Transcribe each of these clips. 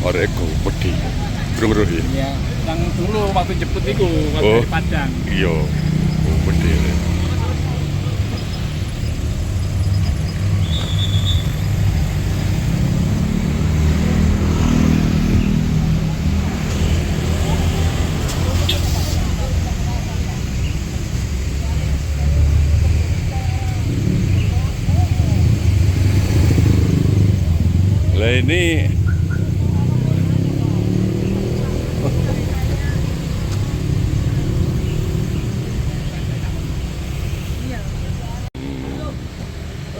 Arek ego wedi. Burung ya. Iya, yang dulu waktu jemput itu waktu Oh. di Padang. Iya. Oh, wedi. Lah ini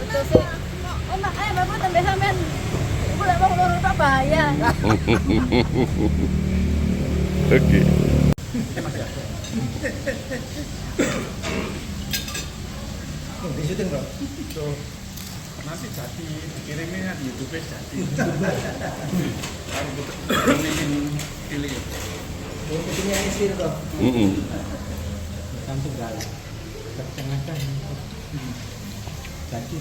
Terus oh makanya bapak tambah sampean ibu lek mau nurut Pak bahaya. oke. Di syuting bro. Tuh. Nanti jadi dikirimnya di YouTube jadi. Harus bikin pilih. Syutingnya istri bro. Kan tunggal. Tengah-tengah. Jadi.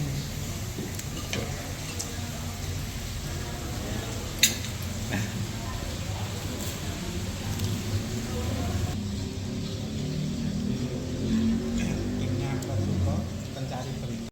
Timnya Pak Suko pencari berita.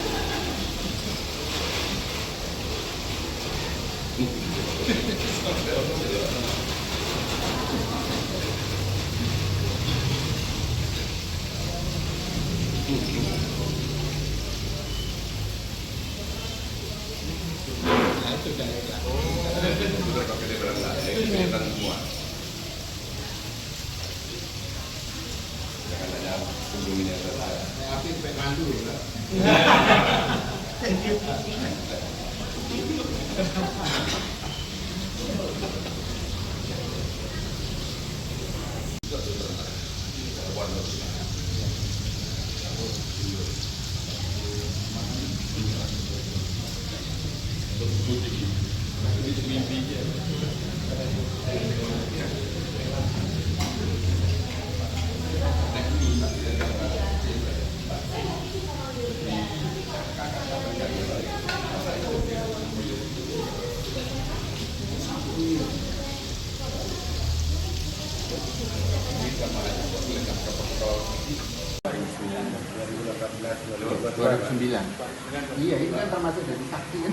Iya, ini kan termasuk dari saksi kan.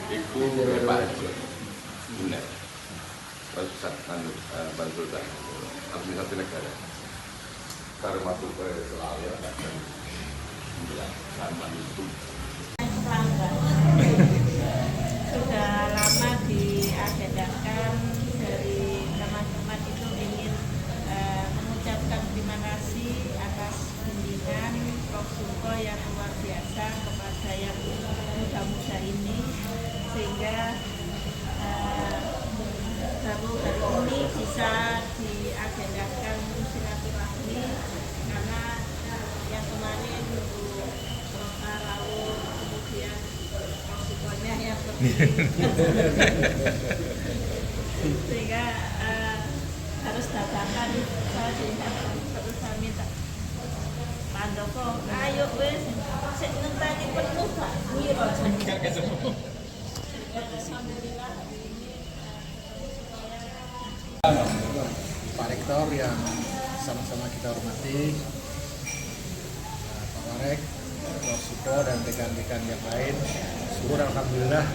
Iku Pak Bulan. Pusat Bansultan Administrasi Negara. Karmatul selalu akan menjelaskan itu. Sudah lama diagendakan dari teman-teman itu ingin mengucapkan terima kasih atas bimbingan Prof. Suko yang luar biasa kepada yang muda-muda ini sehingga baru hari ini bisa diagendakan silaturahmi karena yang kemarin Prof. Raul kemudian Prof. Sukonya yang sehingga harus dadakan sehingga terus saya minta Pak Andoko, ayo wes sik ngenteni penuh Pak Wiro alhamdulillah hari ini Pak Rektor yang sama-sama kita hormati, Pak Warek, Prof. Suko dan rekan-rekan yang lain. Syukur alhamdulillah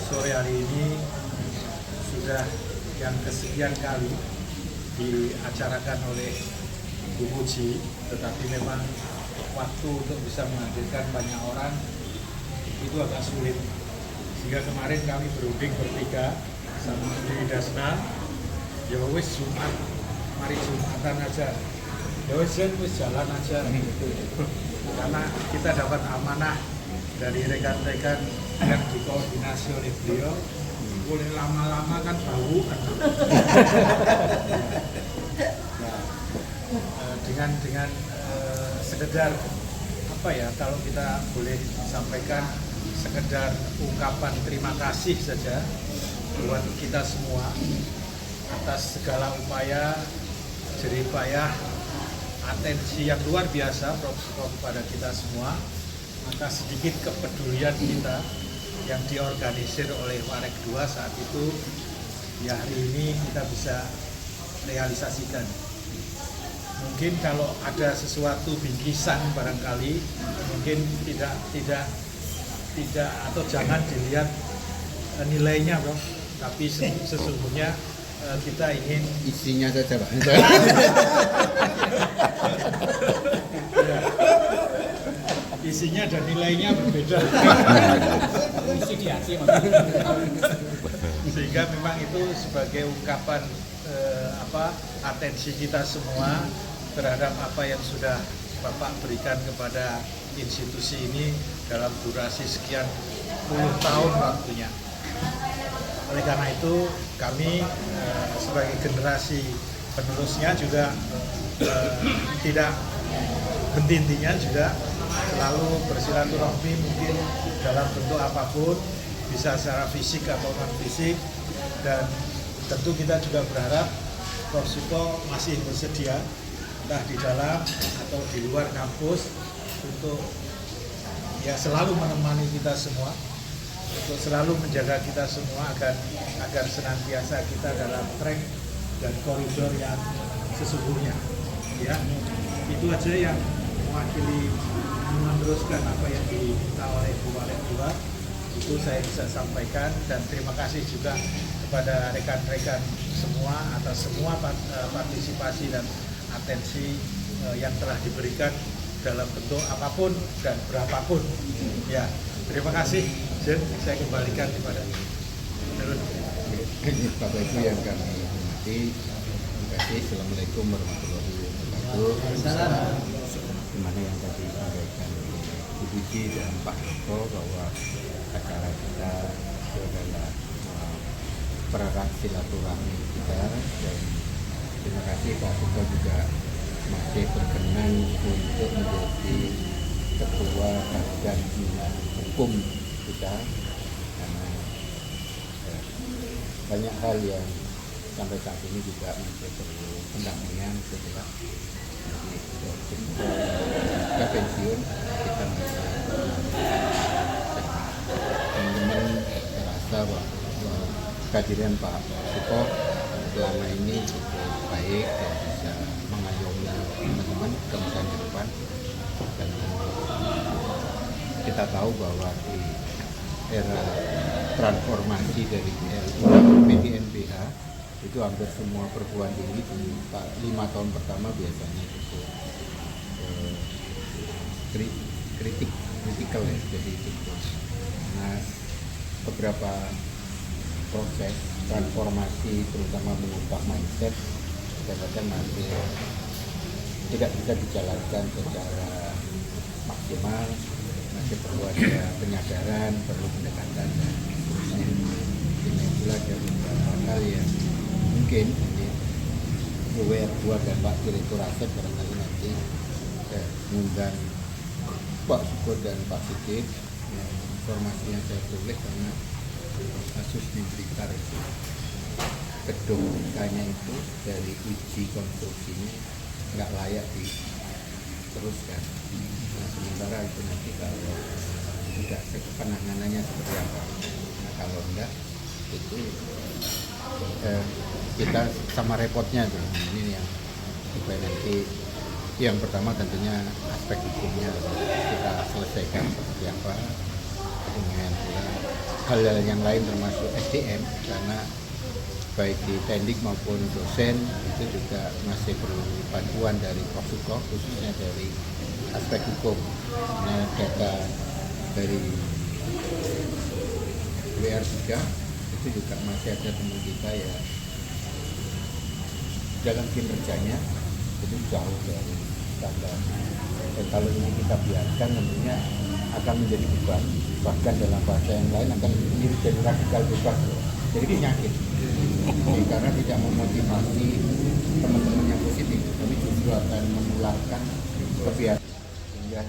sore hari ini sudah yang kesekian kali diacarakan oleh Bu Muji, tetapi memang waktu untuk bisa menghadirkan banyak orang itu agak sulit. Sehingga kemarin kami berunding bertiga sama Menteri Dasna, ya wis Jumat, mari Jumatan aja. Ya wis jalan aja. Karena kita dapat amanah dari rekan-rekan yang dikoordinasi oleh beliau. Boleh lama-lama kan bau kan. Dengan sekedar apa ya, kalau kita boleh sampaikan sekedar ungkapan terima kasih saja buat kita semua atas segala upaya, jeripayah, atensi yang luar biasa Prof. Suko kepada kita semua. Maka sedikit kepedulian kita yang diorganisir oleh Warek 2 saat itu ya hari ini kita bisa realisasikan. Mungkin kalau ada sesuatu bingkisan barangkali mungkin tidak atau jangan dilihat nilainya bro, tapi sesungguhnya kita ingin isinya saja Pak. ya, isinya dan nilainya berbeda. Sehingga memang itu sebagai ungkapan atensi kita semua terhadap apa yang sudah Bapak berikan kepada institusi ini dalam durasi sekian puluh tahun waktunya. Oleh karena itu kami sebagai generasi penerusnya juga tidak henti-hentinya juga selalu bersilaturahmi mungkin dalam bentuk apapun, bisa secara fisik atau non fisik, dan tentu kita juga berharap Prof. Suko masih bersedia entah di dalam atau di luar kampus untuk ya selalu menemani kita semua, untuk selalu menjaga kita semua agar senantiasa kita dalam track dan koridor yang sesungguhnya. Ya, itu aja yang mewakili meneruskan apa yang diminta oleh Bu Wali Tua. Itu saya bisa sampaikan, dan terima kasih juga kepada rekan-rekan semua atas semua partisipasi dan atensi yang telah diberikan dalam bentuk apapun dan berapapun. Ya, terima kasih. Saya kembalikan kepada Menurut Bapak Ibu yang kami hormati, terima kasih. Assalamualaikum warahmatullahi wabarakatuh. Dimana yang tadi disampaikan Bu Puji dan Pak Joko bahwa acara kita itu adalah pererat silaturahmi kita, dan terima kasih Pak Joko juga masih berkenan untuk menjadi ketua badan bina hukum kita, karena banyak hal yang sampai saat ini juga masih perlu pendampingan setelah jadi pensiun kita masih teman-teman merasa bahwa kehadiran Pak Suko selama ini cukup baik dan bisa mengayomi teman-teman ke masa depan, dan kita tahu bahwa di era transformasi dari PDNBH itu hampir semua perguruan tinggi di 5 tahun pertama biasanya cukup kritikal ya, jadi cukup. Nah, beberapa proses transformasi terutama mengubah mindset kadang-kadang masih tidak bisa dijalankan secara maksimal, masih perlu ada penyadaran, perlu pendekatan dan seterusnya. Ini pula ada beberapa hal yang mungkin WR2 dan Pak Direktur Aset barangkali nanti mengundang Pak Suko dan Pak Sigit yang informasinya saya tulis karena kasus di Blitar itu gedung kayaknya itu dari uji konstruksinya nggak layak diteruskan. Nah, sementara itu nanti kalau tidak penanganannya seperti apa, nah kalau enggak itu kita sama repotnya tuh. Ini yang supaya nanti yang pertama tentunya aspek hukumnya kita selesaikan seperti apa, dengan hal-hal yang lain termasuk SDM, karena baik di teknik maupun dosen itu juga masih perlu bantuan dari Prof. Suko, khususnya dari aspek hukum. Nah, data dari WR3 itu juga masih ada teman kita ya dalam kinerjanya itu jauh dari standar, dan kalau ini kita biarkan tentunya akan menjadi beban, bahkan dalam bahasa yang lain akan menjadi radikal bebas, jadi penyakit. Karena tidak memotivasi teman-teman yang positif, tapi justru akan menularkan kebiasaan, sehingga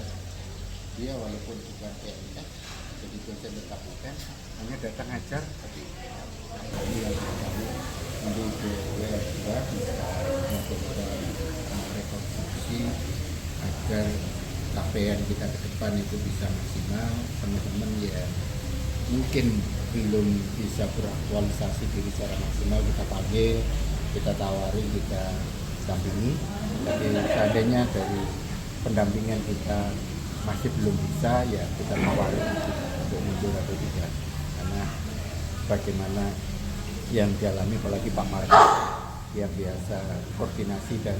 dia walaupun bukan TNI jadi dosen tetap bukan, hanya datang ajar, tapi ini yang kami menuju WR2 bisa melakukan rekonstruksi agar capaian kita ke depan itu bisa maksimal. Teman-teman ya mungkin belum bisa beraktualisasi diri secara maksimal, kita panggil, kita tawari, kita dampingi. Tapi seandainya dari pendampingan kita masih belum bisa, ya kita tawari untuk mundur atau tidak. Karena bagaimana yang dialami apalagi Pak Markus yang biasa koordinasi dan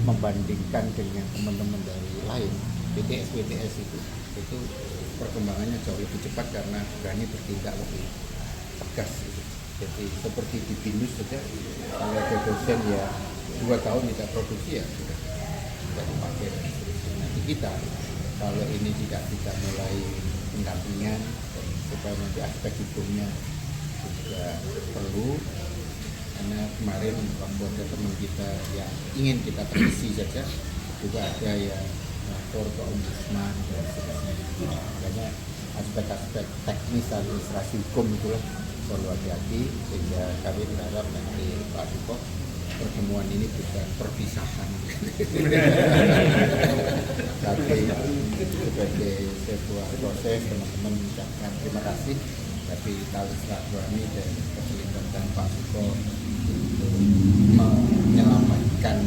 membandingkan dengan teman-teman dari lain, BTS itu perkembangannya jauh lebih cepat karena berani bertindak lebih tegas. Jadi seperti di BINUS saja, kalau ada dosen ya 2 tahun tidak produksi ya sudah tidak dipakai. Nanti kita kalau ini tidak kita mulai pendampingan supaya nanti aspek hukumnya juga perlu. Karena kemarin waktu ada teman kita yang ingin kita kritisi saja juga ada yang lapor ke ombudsman dan seterusnya. Makanya aspek-aspek teknis administrasi hukum itulah perlu hati-hati, sehingga kami berharap nanti Pak Suko pertemuan ini bukan perpisahan tapi sebagai sebuah proses. Teman-teman mengucapkan terima kasih, tapi tali silaturahmi dan keterlibatan Pak Suko untuk menyelamatkan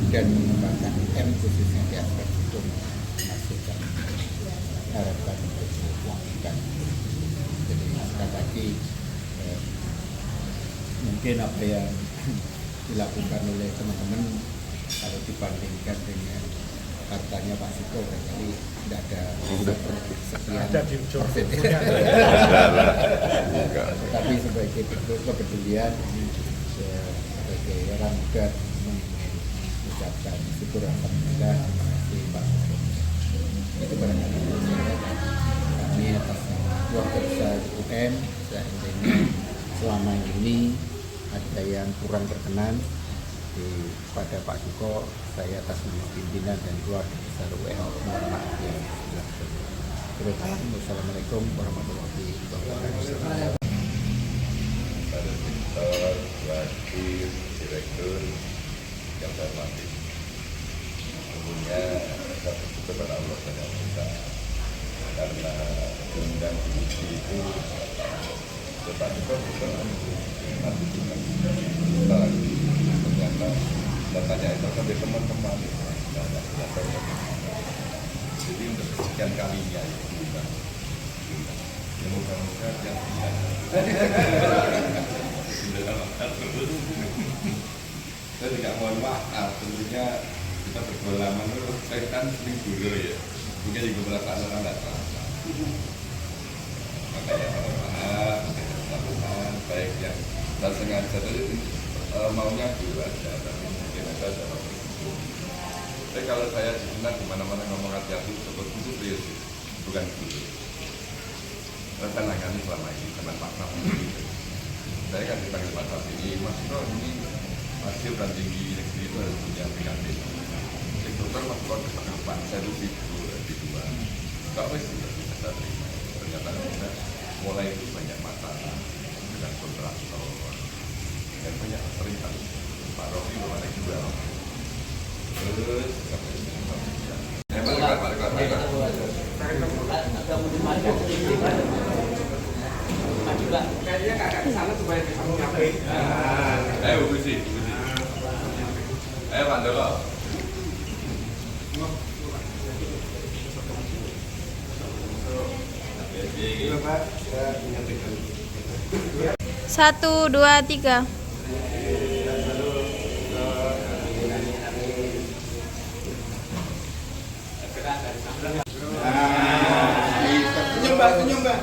dan mengembangkan M khususnya di aspek hukum masih kami harapkan untuk dilakukan. Jadi sekali lagi mungkin apa yang dilakukan oleh teman-teman kalau dibandingkan dengan katanya Pak Suko barangkali tidak ada sekian persen. Tapi sebagai bentuk kepedulian ini sebagai orang muda mengucapkan syukur alhamdulillah, terima kasih Pak Suko. Itu barangkali kami atas keluarga besar UM seandainya selama ini ada yang kurang berkenan pada Pak Suko, saya atas nama pimpinan dan keluarga besar UM mohon maaf yang sebesar-besarnya. Wassalamualaikum warahmatullahi wabarakatuh. Pada sektor, wakil, direktur yang saya hormati, tentunya saya bersyukur kepada Allah SWT karena undang diuji itu Pak Suko bukan nanti ternyata datanya itu sampai teman-teman jadi untuk sekian kalinya moga-moga yang saya juga mohon maaf, tentunya kita berpengalaman saya kan sering dulu ya, mungkin juga perasaan orang nggak terasa, makanya maaf lakukan baik yang tak sengaja tadi maunya dulu aja, tapi mungkin ada dalam itu. Tapi kalau saya di mana-mana ngomong hati-hati seperti itu serius, bukan dulu. Tenangkan selama ini dengan Pak Prabowo. Saya kan dipanggil Pak Prabowo, Mas Bro ini masih dan tinggi negeri itu harus punya PKB. Dokter Mas Bro dipanggil Pak, saya itu di dua. Gak wes bisa terima. Ternyata kita mulai itu banyak masalah dengan kontraktor dan banyak sering kali Pak Rofi belum ada juga. Terus kayaknya kakak kesana supaya bisa menyampaikan. Ayo busi. Ayo Pak Dolo. Pak, saya menyampaikan. 1, 2, 3. Senyum Mbak.